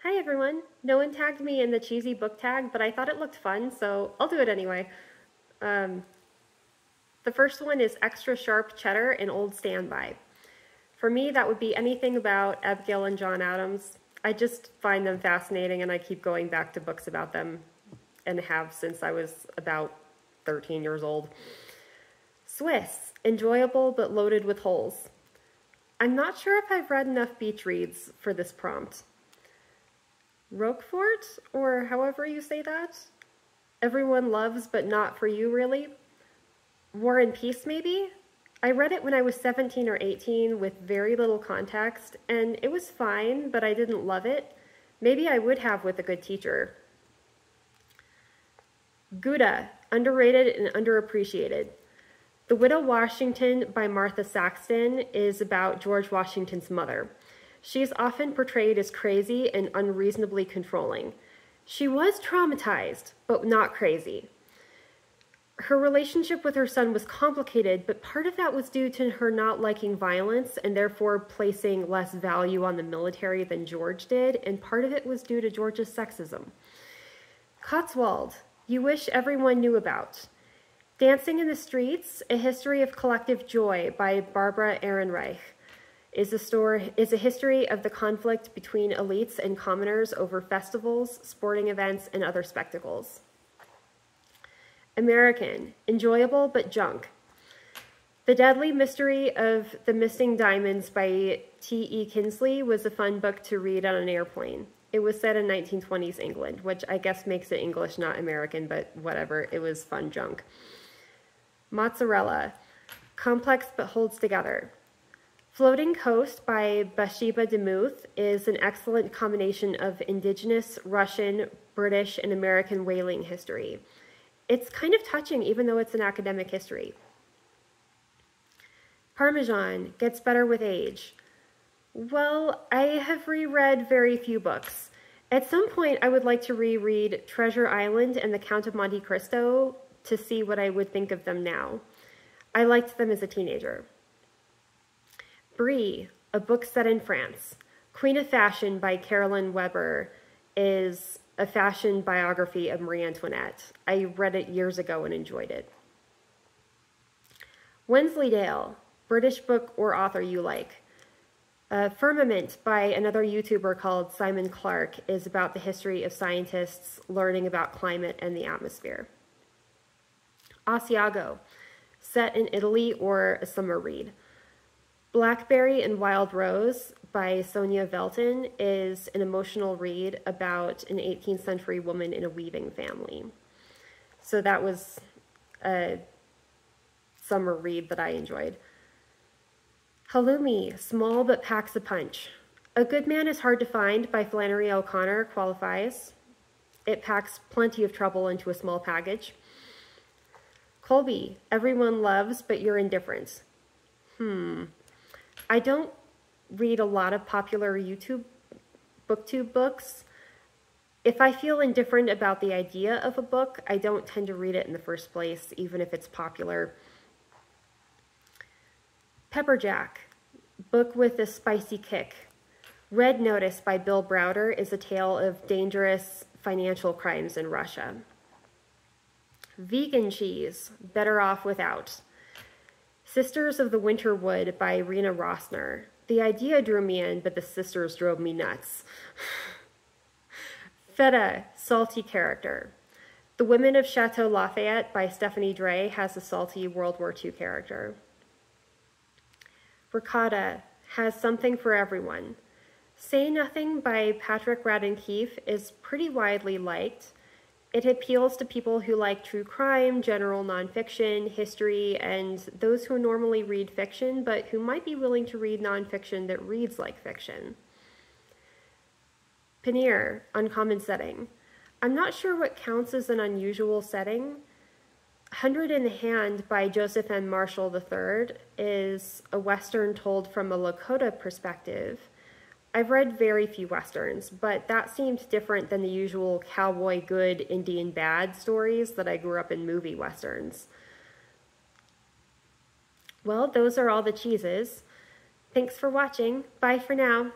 Hi everyone! No one tagged me in the cheesy book tag, but I thought it looked fun, so I'll do it anyway. The first one is Extra Sharp Cheddar and Old Standby. For me, that would be anything about Abigail and John Adams. I just find them fascinating and I keep going back to books about them and have since I was about 13 years old. Swiss, enjoyable but loaded with holes. I'm not sure if I've read enough beach reads for this prompt. Roquefort, or however you say that. Everyone loves, but not for you, really. War and Peace, maybe? I read it when I was 17 or 18 with very little context, and it was fine, but I didn't love it. Maybe I would have with a good teacher. Gouda, underrated and underappreciated. The Widow Washington by Martha Saxton is about George Washington's mother. She is often portrayed as crazy and unreasonably controlling. She was traumatized, but not crazy. Her relationship with her son was complicated, but part of that was due to her not liking violence and therefore placing less value on the military than George did, and part of it was due to George's sexism. Cotswold, You Wish Everyone Knew About. Dancing in the Streets, A History of Collective Joy by Barbara Ehrenreich is a history of the conflict between elites and commoners over festivals, sporting events, and other spectacles. American, enjoyable but junk. The Deadly Mystery of the Missing Diamonds by T.E. Kinsley was a fun book to read on an airplane. It was set in 1920s England, which I guess makes it English, not American, but whatever, it was fun junk. Mozzarella, complex but holds together. Floating Coast by Bathsheba DeMuth is an excellent combination of indigenous, Russian, British, and American whaling history. It's kind of touching, even though it's an academic history. Parmesan gets better with age. Well, I have reread very few books. At some point, I would like to reread Treasure Island and The Count of Monte Cristo to see what I would think of them now. I liked them as a teenager. Brie, a book set in France. Queen of Fashion by Carolyn Weber is a fashion biography of Marie Antoinette. I read it years ago and enjoyed it. Wenslydale, British book or author you like. Firmament by another YouTuber called Simon Clark is about the history of scientists learning about climate and the atmosphere. Asagio, set in Italy or a summer read. Blackberry and Wild Rose by Sonia Velton is an emotional read about an 18th century woman in a weaving family. So that was a summer read that I enjoyed. Halloumi, Small but Packs a Punch. A Good Man is Hard to Find by Flannery O'Connor qualifies. It packs plenty of trouble into a small package. Colby, Everyone Loves but You're Indifferent. I don't read a lot of popular booktube books. If I feel indifferent about the idea of a book, I don't tend to read it in the first place, even if it's popular. Pepperjack, book with a spicy kick. Red Notice by Bill Browder is a tale of dangerous financial crimes in Russia. Vegan Cheese, Better Off Without. Sisters of the Winter Wood by Rena Rossner. The idea drew me in, but the sisters drove me nuts. Feta, salty character. The Women of Chateau Lafayette by Stephanie Dre has a salty World War II character. Ricotta has something for everyone. Say Nothing by Patrick Radden Keefe is pretty widely liked. It appeals to people who like true crime, general nonfiction, history, and those who normally read fiction, but who might be willing to read nonfiction that reads like fiction. Paneer, Uncommon Setting. I'm not sure what counts as an unusual setting. 100 in the Hand by Joseph M. Marshall III is a Western told from a Lakota perspective. I've read very few Westerns, but that seemed different than the usual cowboy good, Indian bad stories that I grew up in movie Westerns. Well, those are all the cheeses. Thanks for watching. Bye for now.